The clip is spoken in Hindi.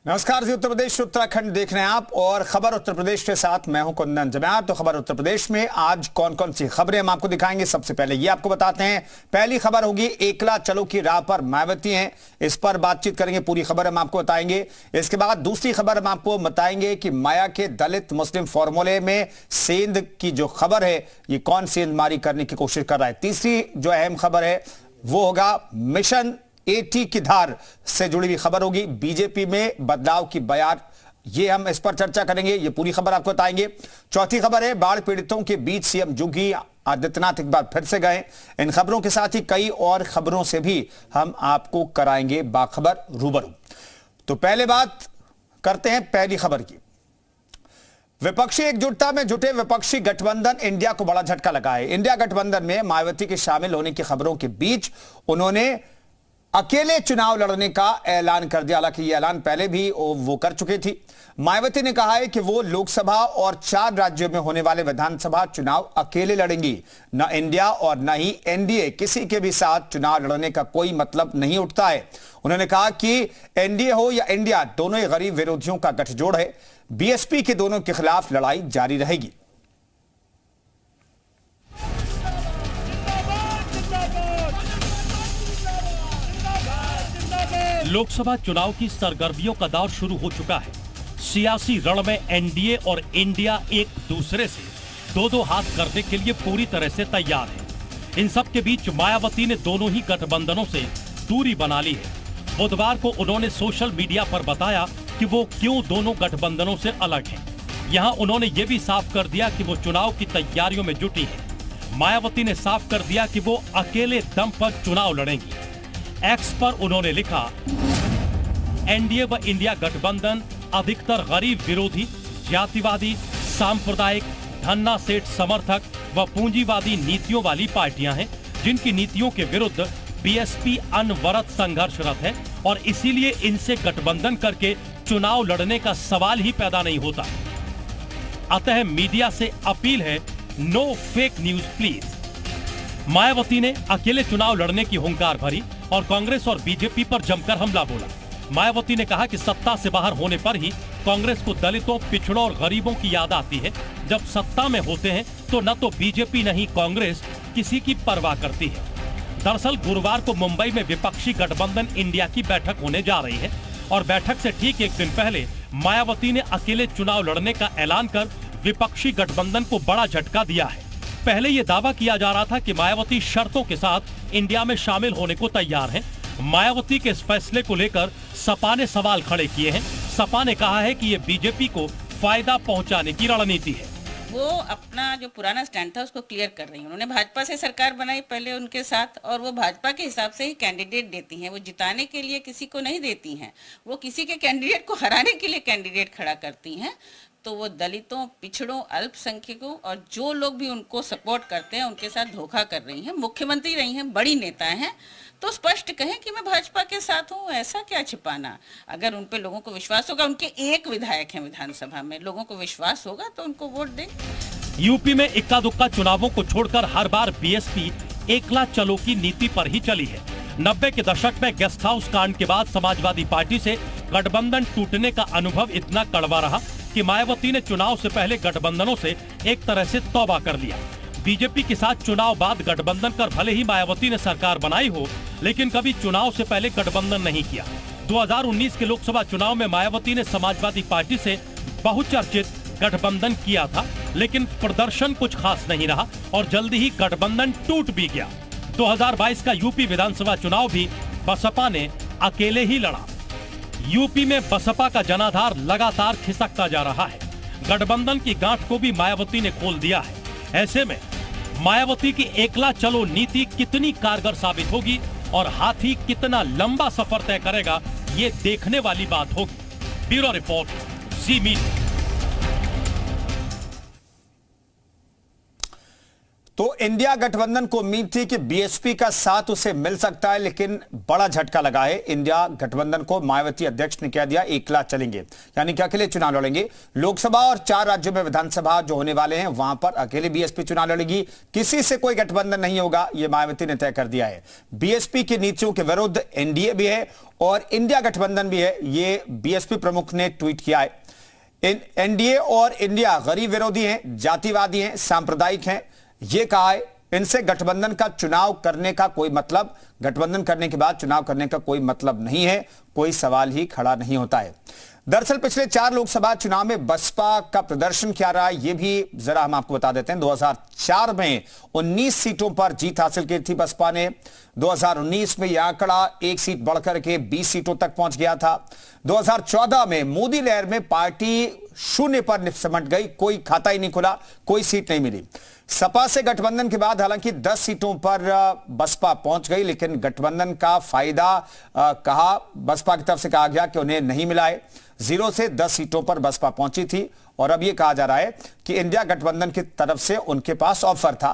नमस्कार जी, उत्तर प्रदेश उत्तराखंड देख रहे हैं आप और खबर उत्तर प्रदेश के साथ मैं हूं कुंदन जम्यार। तो खबर उत्तर प्रदेश में आज कौन कौन सी खबरें हम आपको दिखाएंगे। सबसे पहले ये आपको बताते हैं, पहली खबर होगी एकला चलो की राह पर मायावती हैं, इस पर बातचीत करेंगे, पूरी खबर हम आपको बताएंगे। इसके बाद दूसरी खबर हम आपको बताएंगे कि माया के दलित मुस्लिम फॉर्मूले में सेंध की जो खबर है, ये कौन सेंधमारी करने की कोशिश कर रहा है। तीसरी जो अहम खबर है वो होगा मिशन 80 की धार से जुड़ी हुई खबर होगी, बीजेपी में बदलाव की बयान, ये हम इस पर चर्चा करेंगे, ये पूरी खबर आपको बताएंगे। चौथी खबर है बाढ़ पीड़ितों के बीच सीएम योगी आदित्यनाथ एक बार फिर से गए। इन खबरों के साथ ही कई और खबरों से भी हम आपको कराएंगे बाखबर रूबरू। तो पहले बात करते हैं पहली खबर की। विपक्षी एकजुटता में जुटे विपक्षी गठबंधन इंडिया को बड़ा झटका लगा है। इंडिया गठबंधन में मायावती के शामिल होने की खबरों के बीच उन्होंने अकेले चुनाव लड़ने का ऐलान कर दिया। हालांकि यह ऐलान पहले भी वो कर चुकी थी। मायावती ने कहा है कि वो लोकसभा और 4 राज्यों में होने वाले विधानसभा चुनाव अकेले लड़ेंगी। न इंडिया और न ही एनडीए, किसी के भी साथ चुनाव लड़ने का कोई मतलब नहीं उठता है। उन्होंने कहा कि एनडीए हो या इंडिया, दोनों ही गरीब विरोधियों का गठजोड़ है। बीएसपी के दोनों के खिलाफ लड़ाई जारी रहेगी। लोकसभा चुनाव की सरगर्मियों का दौर शुरू हो चुका है। सियासी रण में एनडीए और इंडिया एक दूसरे से दो हाथ करने के लिए पूरी तरह से तैयार है। इन सब के बीच मायावती ने दोनों ही गठबंधनों से दूरी बना ली है। बुधवार को उन्होंने सोशल मीडिया पर बताया कि वो क्यों दोनों गठबंधनों से अलग हैं। यहाँ उन्होंने ये भी साफ कर दिया कि वो चुनाव की तैयारियों में जुटी है। मायावती ने साफ कर दिया कि वो अकेले दम पर चुनाव लड़ेंगी। एक्स पर उन्होंने लिखा, एनडीए व इंडिया गठबंधन अधिकतर गरीब विरोधी, जातिवादी, सांप्रदायिक, धन्ना सेठ समर्थक व पूंजीवादी नीतियों वाली पार्टियां हैं, जिनकी नीतियों के विरुद्ध बीएसपी अनवरत संघर्षरत है और इसीलिए इनसे गठबंधन करके चुनाव लड़ने का सवाल ही पैदा नहीं होता। अतः मीडिया से अपील है, no fake news please. Mayawati ने अकेले चुनाव लड़ने की हुंकार भरी और कांग्रेस और बीजेपी पर जमकर हमला बोला। मायावती ने कहा कि सत्ता से बाहर होने पर ही कांग्रेस को दलितों, पिछड़ों और गरीबों की याद आती है। जब सत्ता में होते हैं तो न तो बीजेपी न ही कांग्रेस किसी की परवाह करती है। दरअसल गुरुवार को मुंबई में विपक्षी गठबंधन इंडिया की बैठक होने जा रही है और बैठक से ठीक एक दिन पहले मायावती ने अकेले चुनाव लड़ने का ऐलान कर विपक्षी गठबंधन को बड़ा झटका दिया है। पहले ये दावा किया जा रहा था कि मायावती शर्तों के साथ इंडिया में शामिल होने को तैयार हैं। मायावती के इस फैसले को लेकर सपा ने सवाल खड़े किए हैं। सपा ने कहा है कि ये बीजेपी को फायदा पहुंचाने की रणनीति है। वो अपना जो पुराना स्टैंड था उसको क्लियर कर रही हैं। उन्होंने भाजपा से सरकार बनाई पहले उनके साथ, और वो भाजपा के हिसाब से ही कैंडिडेट देती हैं। वो जिताने के लिए किसी को नहीं देती हैं, वो किसी के कैंडिडेट को हराने के लिए कैंडिडेट खड़ा करती हैं। तो वो दलितों, पिछड़ों, अल्पसंख्यकों और जो लोग भी उनको सपोर्ट करते हैं उनके साथ धोखा कर रही हैं। मुख्यमंत्री रही हैं, बड़ी नेता हैं, तो स्पष्ट कहें कि मैं भाजपा के साथ हूँ। ऐसा क्या छिपाना? अगर उन पे लोगों को विश्वास होगा, उनके एक विधायक हैं विधानसभा में, लोगों को विश्वास होगा तो उनको वोट दें। यूपी में इक्का दुक्का चुनावों को छोड़कर हर बार बीएसपी एकला चलो की नीति पर ही चली है। 90 के दशक में गेस्ट हाउस कांड के बाद समाजवादी पार्टी से गठबंधन टूटने का अनुभव इतना कड़वा रहा कि मायावती ने चुनाव से पहले गठबंधनों से एक तरह से तौबा कर लिया। बीजेपी के साथ चुनाव बाद गठबंधन कर भले ही मायावती ने सरकार बनाई हो, लेकिन कभी चुनाव से पहले गठबंधन नहीं किया। 2019 के लोकसभा चुनाव में मायावती ने समाजवादी पार्टी से बहुचर्चित गठबंधन किया था, लेकिन प्रदर्शन कुछ खास नहीं रहा और जल्दी ही गठबंधन टूट भी गया। 2022 का यूपी विधानसभा चुनाव भी बसपा ने अकेले ही लड़ा। यूपी में बसपा का जनाधार लगातार खिसकता जा रहा है। गठबंधन की गांठ को भी मायावती ने खोल दिया है। ऐसे में मायावती की एकला चलो नीति कितनी कारगर साबित होगी और हाथी कितना लंबा सफर तय करेगा, ये देखने वाली बात होगी। ब्यूरो रिपोर्ट, जी मीडिया। तो इंडिया गठबंधन को उम्मीद थी कि बीएसपी का साथ उसे मिल सकता है, लेकिन बड़ा झटका लगा है इंडिया गठबंधन को। मायावती अध्यक्ष ने कह दिया एकला चलेंगे, यानी कि अकेले चुनाव लड़ेंगे। लोकसभा और 4 राज्यों में विधानसभा जो होने वाले हैं वहां पर अकेले बीएसपी चुनाव लड़ेगी, किसी से कोई गठबंधन नहीं होगा, यह मायावती ने तय कर दिया है। बीएसपी की नीतियों के विरुद्ध एनडीए भी है और इंडिया गठबंधन भी है, ये बीएसपी प्रमुख ने ट्वीट किया है। एनडीए और इंडिया गरीब विरोधी हैं, जातिवादी हैं, सांप्रदायिक हैं, ये कहा है। इनसे गठबंधन का चुनाव करने का कोई मतलब, गठबंधन करने के बाद चुनाव करने का कोई मतलब नहीं है, कोई सवाल ही खड़ा नहीं होता है। दरअसल पिछले 4 लोकसभा चुनाव में बसपा का प्रदर्शन क्या रहा है, ये भी जरा हम आपको बता देते हैं। 2004 में 19 सीटों पर जीत हासिल की थी बसपा ने। 2019 में यह आंकड़ा 1 सीट बढ़कर के 20 सीटों तक पहुंच गया था। 2014 में मोदी लहर में पार्टी शून्य पर सिमट गई, कोई खाता ही नहीं खुला, कोई सीट नहीं मिली। सपा से गठबंधन के बाद हालांकि 10 सीटों पर बसपा पहुंच गई, लेकिन गठबंधन का फायदा कहा बसपा की तरफ से कहा गया कि उन्हें नहीं मिला है। 0 से 10 सीटों पर बसपा पहुंची थी और अब यह कहा जा रहा है कि इंडिया गठबंधन की तरफ से उनके पास ऑफर था